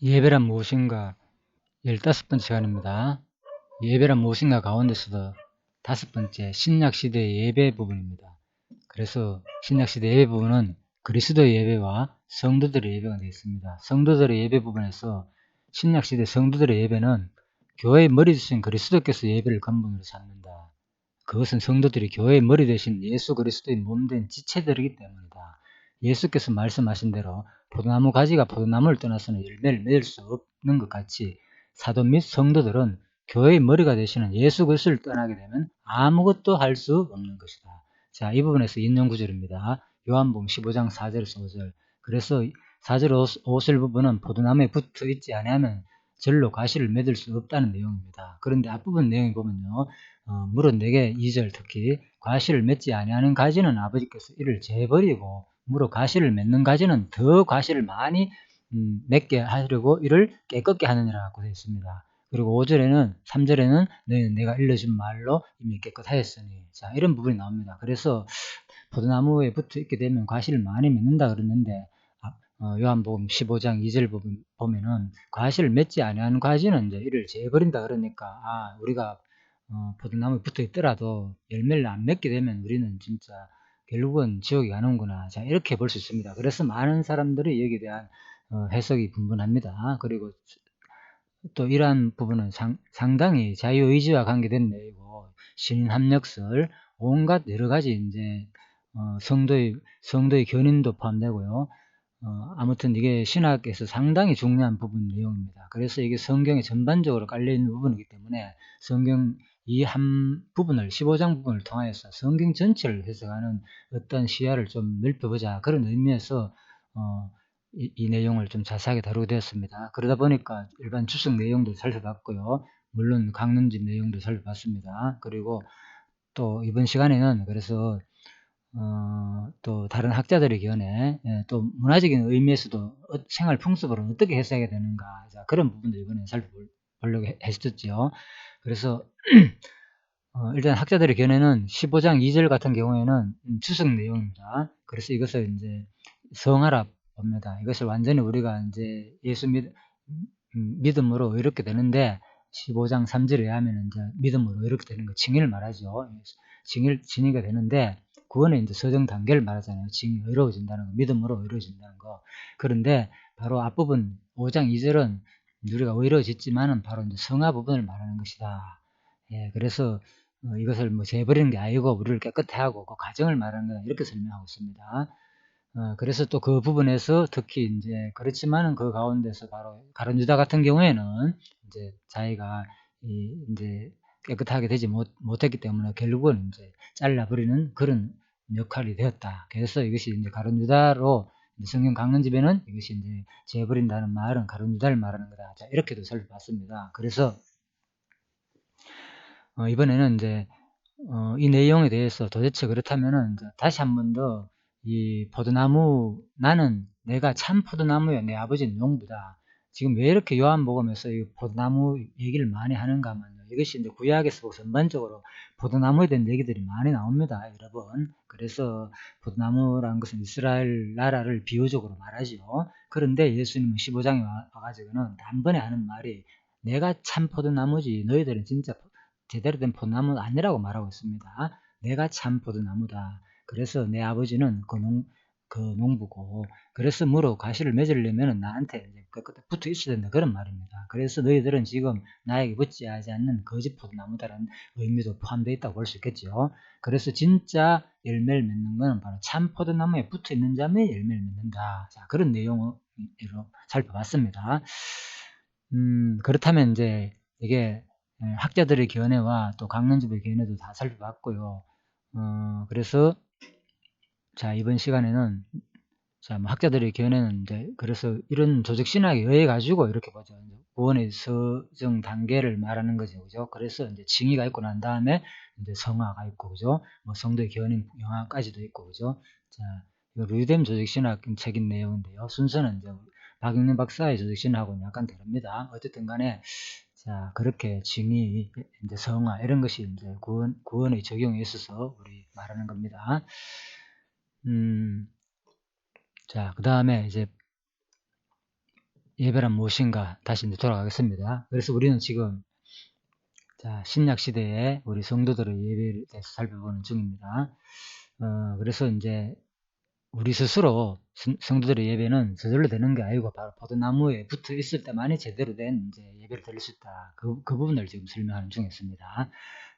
예배란 무엇인가 15번째 시간입니다. 예배란 무엇인가 가운데서도 5번째 신약시대의 예배 부분입니다. 그래서 신약시대 예배 부분은 그리스도의 예배와 성도들의 예배가 되어 있습니다. 성도들의 예배 부분에서 신약시대 성도들의 예배는 교회의 머리 되신 그리스도께서 예배를 근본으로 삼는다. 그것은 성도들이 교회의 머리 되신 예수 그리스도의 몸된 지체들이기 때문이다. 예수께서 말씀하신 대로 포도나무 가지가 포도나무를 떠나서는 열매를 맺을 수 없는 것 같이 사도 및 성도들은 교회의 머리가 되시는 예수 그리스도를 떠나게 되면 아무것도 할 수 없는 것이다. 자, 이 부분에서 인용 구절입니다. 요한복음 15장 4절에서 5절. 그래서 4절 5절 부분은 포도나무에 붙어 있지 아니하면 절로 가시를 맺을 수 없다는 내용입니다. 그런데 앞부분 내용을 보면요. 물은 내게 2절 특히 과실을 맺지 아니하는 가지는 아버지께서 이를 재버리고 무로 과실을 맺는 가지는 더 과실을 많이 맺게 하려고 이를 깨끗게 하느니라고 되어 있습니다. 그리고 5절에는 3절에는 너희는 내가 일러준 말로 이미 깨끗하였으니 자 이런 부분이 나옵니다. 그래서 포도나무에 붙어 있게 되면 과실을 많이 맺는다 그랬는데 요한복음 15장 2절 부분 보면은 과실을 맺지 아니하는 가지는 이제 이를 재버린다 그러니까 우리가 포도나무에 붙어 있더라도 열매를 안 맺게 되면 우리는 진짜 결국은 지옥에 가는구나. 자, 이렇게 볼 수 있습니다. 그래서 많은 사람들이 여기에 대한 해석이 분분합니다. 그리고 또 이러한 부분은 상당히 자유의지와 관계된 내용이고 신인 합력설 온갖 여러 가지 이제 성도의 견인도 포함되고요. 아무튼 이게 신학에서 상당히 중요한 부분 내용입니다. 그래서 이게 성경에 전반적으로 깔려있는 부분이기 때문에 성경 이 한 부분을 15장 부분을 통하여서 성경 전체를 해석하는 어떤 시야를 좀 넓혀보자 그런 의미에서 이 내용을 좀 자세하게 다루게 되었습니다. 그러다 보니까 일반 주석 내용도 살펴봤고요. 물론 강론집 내용도 살펴봤습니다. 그리고 또 이번 시간에는 그래서 또 다른 학자들의 견해, 또 문화적인 의미에서도 생활 풍습으로 어떻게 해석해야 되는가, 자, 그런 부분도 이번에 살펴보려고 했었죠. 그래서 일단 학자들의 견해는 15장 2절 같은 경우에는 추석 내용입니다. 그래서 이것을 이제 성하라 봅니다. 이것을 완전히 우리가 이제 예수 믿음으로 이렇게 되는데 15장 3절에 의하면 이제 믿음으로 이렇게 되는 거 징의를 말하죠. 징의가 되는데 구원의 이제 서정 단계를 말하잖아요. 징이 의로워진다는 거, 믿음으로 의로워진다는 거. 그런데 바로 앞부분 5장 2절은 우리가 의로워졌지만은 바로 이제 성화 부분을 말하는 것이다. 예, 그래서 이것을 뭐 재버리는 게 아니고 우리를 깨끗해 하고 그 과정을 말하는 거다 이렇게 설명하고 있습니다. 그래서 또 그 부분에서 특히 이제 그렇지만은 그 가운데서 바로 가룟 유다 같은 경우에는 이제 자기가 이제 깨끗하게 되지 못했기 때문에 결국은 이제 잘라버리는 그런 역할이 되었다. 그래서 이것이 이제 가룟 유다로 성경 강론집에는 이것이 이제 재버린다는 말은 가룟 유다를 말하는 거다. 자, 이렇게도 살펴봤습니다. 그래서 이번에는 이제 이 내용에 대해서 도대체 그렇다면은 이제 다시 한 번 더 이 포도나무 나는 내가 참 포도나무요 내 아버지는 농부다. 지금 왜 이렇게 요한복음에서 이 포도나무 얘기를 많이 하는가 하면요. 이것이 이제 구약에서 전반적으로 포도나무에 대한 얘기들이 많이 나옵니다, 여러분. 그래서 포도나무라는 것은 이스라엘 나라를 비유적으로 말하죠. 그런데 예수님은 15장에 와가지고는 단번에 하는 말이 내가 참 포도나무지 너희들은 진짜 제대로 된 포도나무는 아니라고 말하고 있습니다. 내가 참 포도나무다. 그래서 내 아버지는 그 농부고, 그래서 뭐로 가시를 맺으려면 나한테 끝에 붙어 있어야 된다. 그런 말입니다. 그래서 너희들은 지금 나에게 붙지 하지 않는 거짓 포도나무다라는 의미도 포함되어 있다고 볼 수 있겠죠. 그래서 진짜 열매를 맺는 것은 바로 참 포도나무에 붙어 있는 자면 열매를 맺는다. 자, 그런 내용으로 살펴봤습니다. 그렇다면 이제 이게 학자들의 견해와 또 강론집의 견해도 다 살펴봤고요. 그래서 자 이번 시간에는 자 뭐 학자들의 견해는 이제 그래서 이런 조직 신학에 의해 가지고 이렇게 보죠. 구원의 서정 단계를 말하는 거죠, 그죠? 그래서 이제 징의가 있고 난 다음에 이제 성화가 있고, 그죠? 뭐 성도의 견인 영화까지도 있고, 그죠? 자 이거 루이뎀 조직 신학 책인 내용인데요. 순서는 이제 박영민 박사의 조직 신학하고는 약간 다릅니다. 어쨌든 간에 자, 그렇게 징의, 이제 성화, 이런 것이 이제 구원의 적용에 있어서 우리 말하는 겁니다. 자, 그 다음에 이제 예배란 무엇인가 다시 이제 돌아가겠습니다. 그래서 우리는 지금 자, 신약 시대에 우리 성도들의 예배에 대해서 살펴보는 중입니다. 그래서 이제 우리 스스로 성도들의 예배는 저절로 되는 게 아니고 바로 포도나무에 붙어 있을 때만이 제대로 된 이제 예배를 드릴 수 있다. 그 부분을 지금 설명하는 중이었습니다.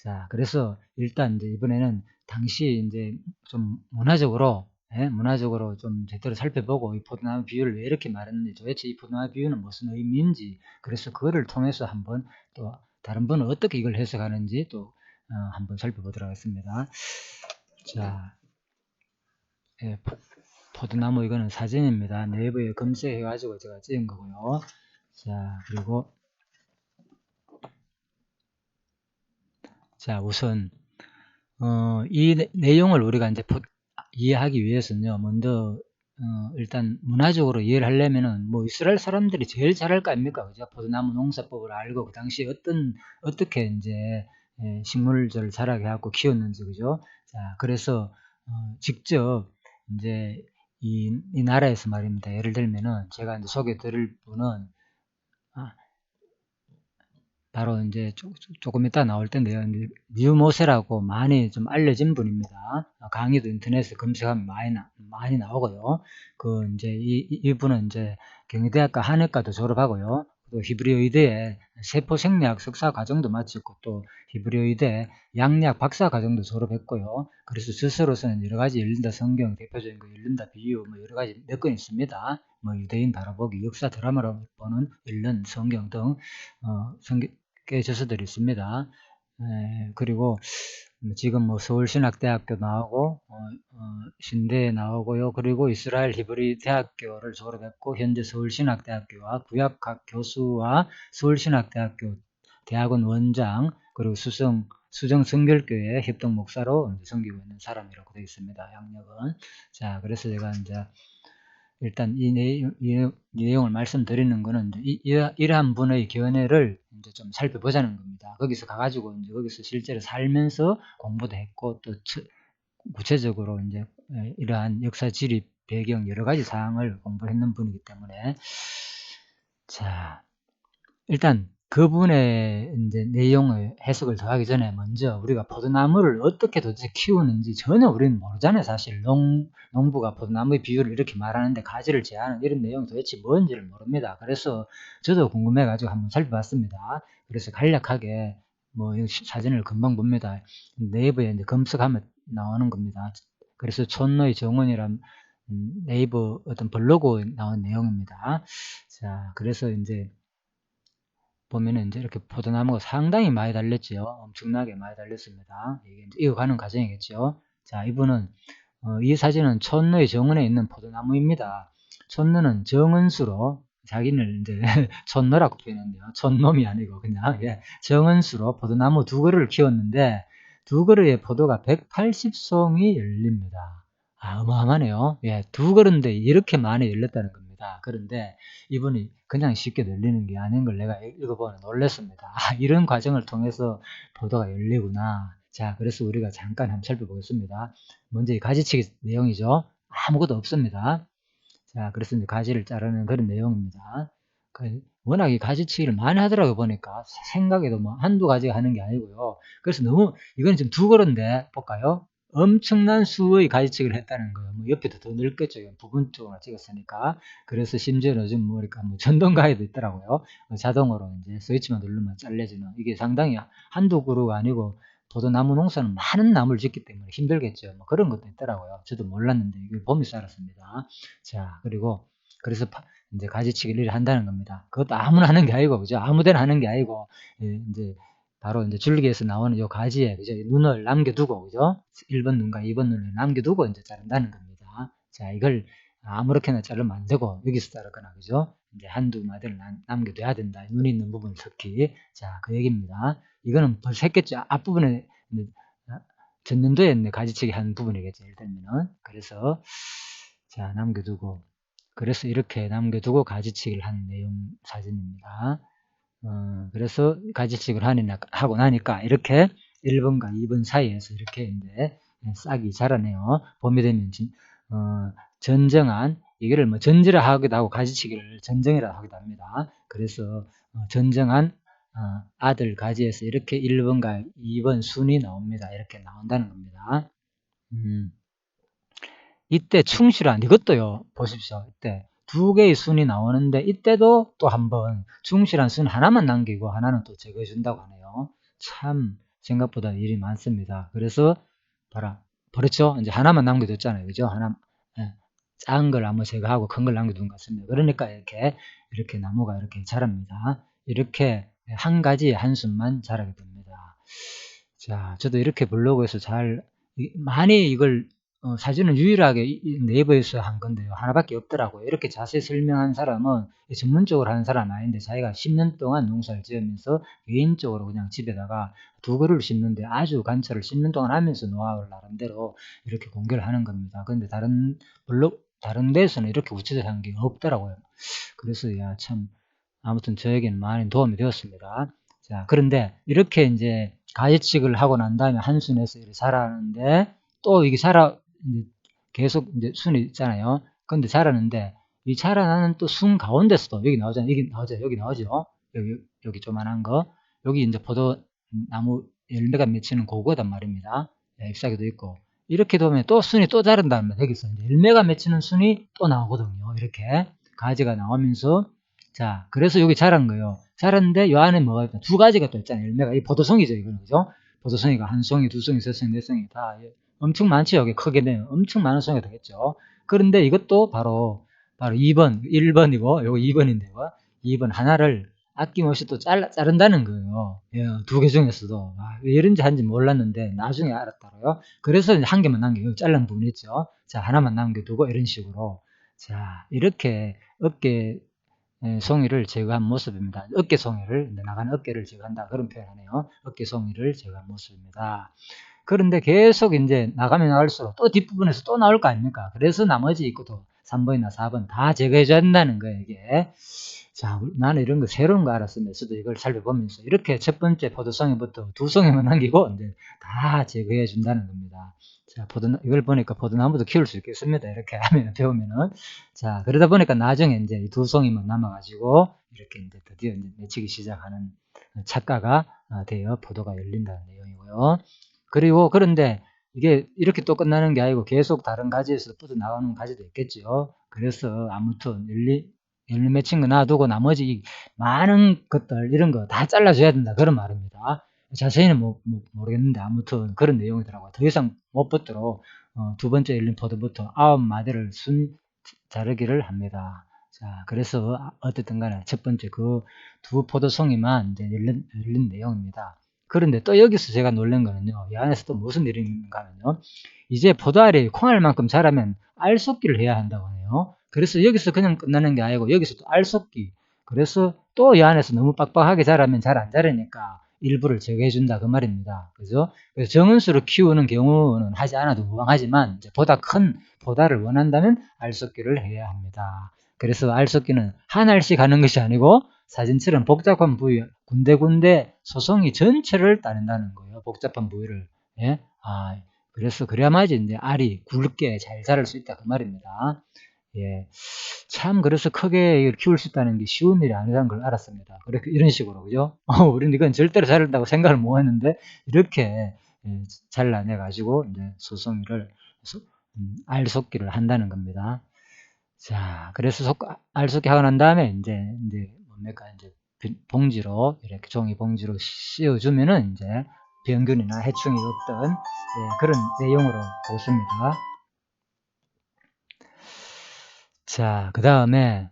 자, 그래서 일단 이제 이번에는 당시 이제 좀 문화적으로 문화적으로 좀 제대로 살펴보고 이 포도나무 비유를 왜 이렇게 말했는지 도대체 이 포도나무 비유는 무슨 의미인지 그래서 그거를 통해서 한번 또 다른 분은 어떻게 이걸 해석하는지 또 한번 살펴보도록 하겠습니다. 자, 예, 포도나무 이거는 사진입니다. 네이버에 검색해가지고 제가 찍은 거고요. 자, 그리고 자 우선 이 내용을 우리가 이제 이해하기 위해서는요. 먼저 일단 문화적으로 이해를 하려면은 뭐 이스라엘 사람들이 제일 잘할 거 아닙니까? 그죠? 포도나무 농사법을 알고 그 당시에 어떻게 이제 식물들을 자라게 하고 키웠는지 그죠? 자, 그래서 직접 이제 이 나라에서 말입니다. 예를 들면은 제가 이제 소개 드릴 분은 아, 바로 이제 조금 이따 나올 텐데요. 뉴모세라고 많이 좀 알려진 분입니다. 강의도 인터넷에 검색하면 많이 나오고요. 그 이제 이분은 이제 경희대학과 한의과도 졸업하고요. 또 히브리어 의대에 세포생리학 석사 과정도 마치고 또 히브리어 의대 양리학 박사 과정도 졸업했고요. 그래서 스스로서는 여러 가지 열린다 성경 대표적인 거 열린다 비유 뭐 여러 가지 몇 건 있습니다. 뭐 유대인 바라보기 역사 드라마로 보는 열린 성경 등 성경 꽤 저서들이 있습니다. 그리고 지금 뭐 서울신학대학교 나오고 신대에 나오고요. 그리고 이스라엘 히브리 대학교를 졸업했고 현재 서울신학대학교와 구약학 교수와 서울신학대학교 대학원 원장 그리고 수정성결교회 협동 목사로 섬기고 있는 사람이라고 되어 있습니다. 양력은. 자, 그래서 제가 이제 일단 이 내용을 말씀드리는 거는 이러한 분의 견해를 이제 좀 살펴보자는 겁니다. 거기서 가가지고 이제 거기서 실제로 살면서 공부도 했고 또 구체적으로 이제 이러한 역사 지리 배경 여러 가지 사항을 공부했는 분이기 때문에 자 일단 그분의 이제 내용을 해석을 더하기 전에 먼저 우리가 포도나무를 어떻게 도대체 키우는지 전혀 우리는 모르잖아요. 사실 농부가 포도나무의 비율을 이렇게 말하는데 가지를 제하는 이런 내용이 도대체 뭔지를 모릅니다. 그래서 저도 궁금해가지고 한번 살펴봤습니다. 그래서 간략하게 뭐 사진을 금방 봅니다. 네이버에 이제 검색하면 나오는 겁니다. 그래서 촌노의 정원이란 네이버 어떤 블로그에 나온 내용입니다. 자, 그래서 이제 보면은 이제 이렇게 포도나무가 상당히 많이 달렸죠. 엄청나게 많이 달렸습니다. 이게 이제 익어가는 과정이겠죠. 자, 이분은 이 사진은 촌노의 정원에 있는 포도나무입니다. 촌노는 정은수로 자기는 이제 촌노라고 표현했네요. 촌놈이 아니고 그냥 정은수로 포도나무 두 그루를 키웠는데 두 그루의 포도가 180송이 열립니다. 어마어마하네요. 두 그루인데 이렇게 많이 열렸다는 겁니다. 그런데 이분이 그냥 쉽게 열리는 게 아닌 걸 내가 읽어보니 놀랐습니다. 이런 과정을 통해서 포도가 열리구나. 자, 그래서 우리가 잠깐 한번 살펴보겠습니다. 먼저 이 가지치기 내용이죠. 아무것도 없습니다. 자, 그래서 이제 가지를 자르는 그런 내용입니다. 워낙 이 가지치기를 많이 하더라고 보니까 생각에도 뭐 한두 가지 하는 게 아니고요. 그래서 너무 이건 지금 두 그릇인데 볼까요? 엄청난 수의 가지치기를 했다는 거예요. 뭐 옆에도 더 넓겠죠. 부분적으로 찍었으니까. 그래서 심지어 요즘 뭐 전동 가위도 있더라고요. 자동으로 이제 스위치만 누르면 잘려지는 이게 상당히 한두 그루가 아니고 포도나무 농사는 많은 나무를 짓기 때문에 힘들겠죠. 뭐 그런 것도 있더라고요. 저도 몰랐는데 이걸 보면서 알았습니다. 자, 그리고 그래서 이제 가지치기를 한다는 겁니다. 그것도 아무나 하는 게 아니고, 그죠? 아무데나 하는 게 아니고, 이제 바로 이제 줄기에서 나오는 요 가지에, 그죠? 눈을 남겨두고, 그죠? 1번 눈과 2번 눈을 남겨두고 이제 자른다는 겁니다. 자, 이걸 아무렇게나 자르면 안 되고, 여기서 자르거나, 그죠? 이제 한두 마디를 남겨둬야 된다. 눈이 있는 부분 특히. 자, 그 얘기입니다. 이거는 벌써 했겠죠. 앞부분에, 전년도에 가지치기 한 부분이겠죠. 예를 들면은. 그래서, 자, 남겨두고, 그래서 이렇게 남겨두고 가지치기를 하는 내용 사진입니다. 그래서 가지치기를 하고 나니까 이렇게 1번과 2번 사이에서 이렇게 이제 싹이 자라네요. 봄이 되면 전정한 이거를 뭐 전지라 하기도 하고 가지치기를 전정이라 하기도 합니다. 그래서 전정한 아들 가지에서 이렇게 1번과 2번 순이 나옵니다. 이렇게 나온다는 겁니다. 이때 충실한 이것도요. 보십시오. 이때 두 개의 순이 나오는데 이때도 또 한번 충실한 순 하나만 남기고 하나는 또 제거해 준다고 하네요. 참 생각보다 일이 많습니다. 그래서 봐라. 그렇죠? 이제 하나만 남겨뒀잖아요. 그죠? 하나 작은 걸 한번 제거하고 큰 걸 남겨둔 것 같습니다. 그러니까 이렇게 나무가 이렇게 자랍니다. 이렇게 한 가지 한 순만 자라게 됩니다. 자, 저도 이렇게 블로그에서 많이 이걸 사진은 유일하게 네이버에서 한 건데요. 하나밖에 없더라고요. 이렇게 자세히 설명한 사람은 전문적으로 하는 사람 아닌데 자기가 10년 동안 농사를 지으면서 개인적으로 그냥 집에다가 두 그루를 심는데 아주 관찰을 10년 동안 하면서 노하우를 나름대로 이렇게 공개를 하는 겁니다. 근데 다른 데서는 이렇게 우체적 한 게 없더라고요. 그래서 야, 참 아무튼 저에게는 많이 도움이 되었습니다. 자, 그런데 이렇게 이제 가지치기를 하고 난 다음에 한순에서 이렇게 자라는데 또 이게 계속 이제 순이 있잖아요. 근데 자라는데 이 자라나는 또 순 가운데서도 여기 나오잖아요. 여기 나오죠. 여기 조만한 거. 여기 이제 포도나무 열매가 맺히는 그거단 말입니다. 잎사귀도 있고. 이렇게 되면 또 순이 또 자른다는 말이에요. 여기서 이제 열매가 맺히는 순이 또 나오거든요. 이렇게 가지가 나오면서 자, 그래서 여기 자란 거예요. 자랐는데 요 안에 뭐가 있다? 두 가지가 또 있잖아요. 열매가 이 포도송이죠, 이거는 그죠? 포도송이가 한 송이, 두 송이, 세 송이, 네 송이 다 엄청 많죠. 여기 크게 되면 엄청 많은 송이가 되겠죠. 그런데 이것도 바로 2번, 1번이고 요거 2번인데요. 2번 하나를 아낌없이 또 자른다는 거예요. 예, 두 개 중에서도 왜 이런지 한지 몰랐는데 나중에 알았다고요. 그래서 한 개만 남겨 잘른 부분이 있죠. 자, 하나만 남겨두고 이런 식으로 자, 이렇게 어깨 송이를 제거한 모습입니다. 어깨 송이를 나가는 어깨를 제거한다 그런 표현하네요. 어깨 송이를 제거한 모습입니다. 그런데 계속 이제 나가면 나갈수록 또 뒷부분에서 또 나올 거 아닙니까? 그래서 나머지 있고도 3번이나 4번 다 제거해 줘야 된다는 거예요, 이게. 자, 나는 이런 거 새로운 거 알았으면서도 이걸 살펴보면서 이렇게 첫 번째 포도송이부터 두 송이만 남기고 이제 다 제거해 준다는 겁니다. 자, 이걸 보니까 포도나무도 키울 수 있겠습니다. 이렇게 하면, 배우면은. 자, 그러다 보니까 나중에 이제 이 두 송이만 남아가지고 이렇게 이제 드디어 이제 맺히기 시작하는 착가가 되어 포도가 열린다는 내용이고요. 그리고 그런데 이게 이렇게 또 끝나는 게 아니고 계속 다른 가지에서 뻗어나가는 가지도 있겠죠. 그래서 아무튼 열리 맺힌 거 놔두고 나머지 많은 것들 이런 거 다 잘라줘야 된다 그런 말입니다. 자세히는 모르겠는데 아무튼 그런 내용이더라고요. 더 이상 못 붙도록 두 번째 열린 포도부터 9마디를 자르기를 합니다. 자, 그래서 어쨌든 간에 첫 번째 그 두 포도송이만 이제 열린 내용입니다. 그런데 또 여기서 제가 놀란 거는요. 이 안에서 또 무슨 일이 있는가 하면요. 이제 포도알이 콩알만큼 자라면 알 쏟기를 해야 한다고 하네요. 그래서 여기서 그냥 끝나는 게 아니고 여기서 또 알 쏟기. 그래서 또 이 안에서 너무 빡빡하게 자라면 잘 안 자라니까 일부를 제거해 준다 그 말입니다. 그죠? 그래서 정은수로 키우는 경우는 하지 않아도 무방하지만 이제 보다 큰 포도알을 원한다면 알 쏟기를 해야 합니다. 그래서 알 쏟기는 한 알씩 하는 것이 아니고 사진처럼 복잡한 부위 군데군데 소송이 전체를 따낸다는 거예요. 복잡한 부위를. 예? 그래서 그래야만이 이제 알이 굵게 잘 자랄 수 있다 그 말입니다. 예. 참 그래서 크게 키울 수 있다는 게 쉬운 일이 아니라는 걸 알았습니다. 그렇게 이런 식으로 그죠? 우리는 이건 절대로 자른다고 생각을 못 했는데 이렇게 잘라내 가지고 이제 소송이를 알 쏟기를 한다는 겁니다. 자, 그래서 알 쏟기 하고 난 다음에 이제 뭡니까 이제 봉지로 이렇게 종이 봉지로 씌워주면은 이제 병균이나 해충이 없던 그런 내용으로 보습니다. 자, 그 다음에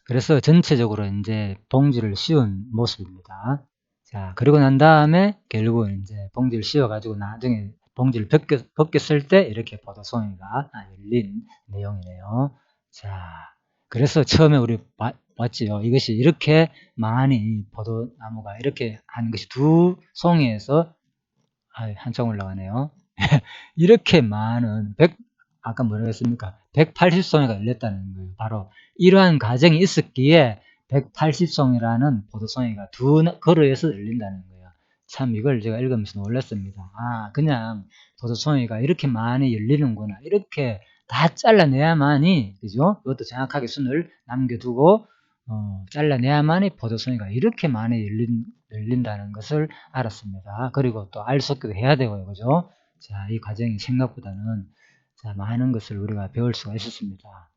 그래서 전체적으로 이제 봉지를 씌운 모습입니다. 자, 그리고 난 다음에 결국 이제 봉지를 씌워가지고 나중에 봉지를 벗겼을 때 이렇게 포도송이가 열린 내용이네요. 자, 그래서 처음에 우리 봤지요. 이것이 이렇게 많이 포도나무가 이렇게 하는 것이 두 송이에서 한참 올라가네요. 이렇게 많은 아까 뭐라고 했습니까? 180송이가 열렸다는 거예요. 바로 이러한 과정이 있었기에 180송이라는 포도송이가 두 그루에서 열린다는 거예요. 참 이걸 제가 읽으면서 놀랐습니다. 그냥 포도송이가 이렇게 많이 열리는구나. 이렇게 다 잘라내야만이, 그죠? 이것도 정확하게 순을 남겨두고 잘라내야만이 포도송이가 이렇게 많이 열린다는 것을 알았습니다. 그리고 또 알 섞기도 해야 되고요, 그죠? 자, 이 과정이 생각보다는 자, 많은 것을 우리가 배울 수가 있었습니다.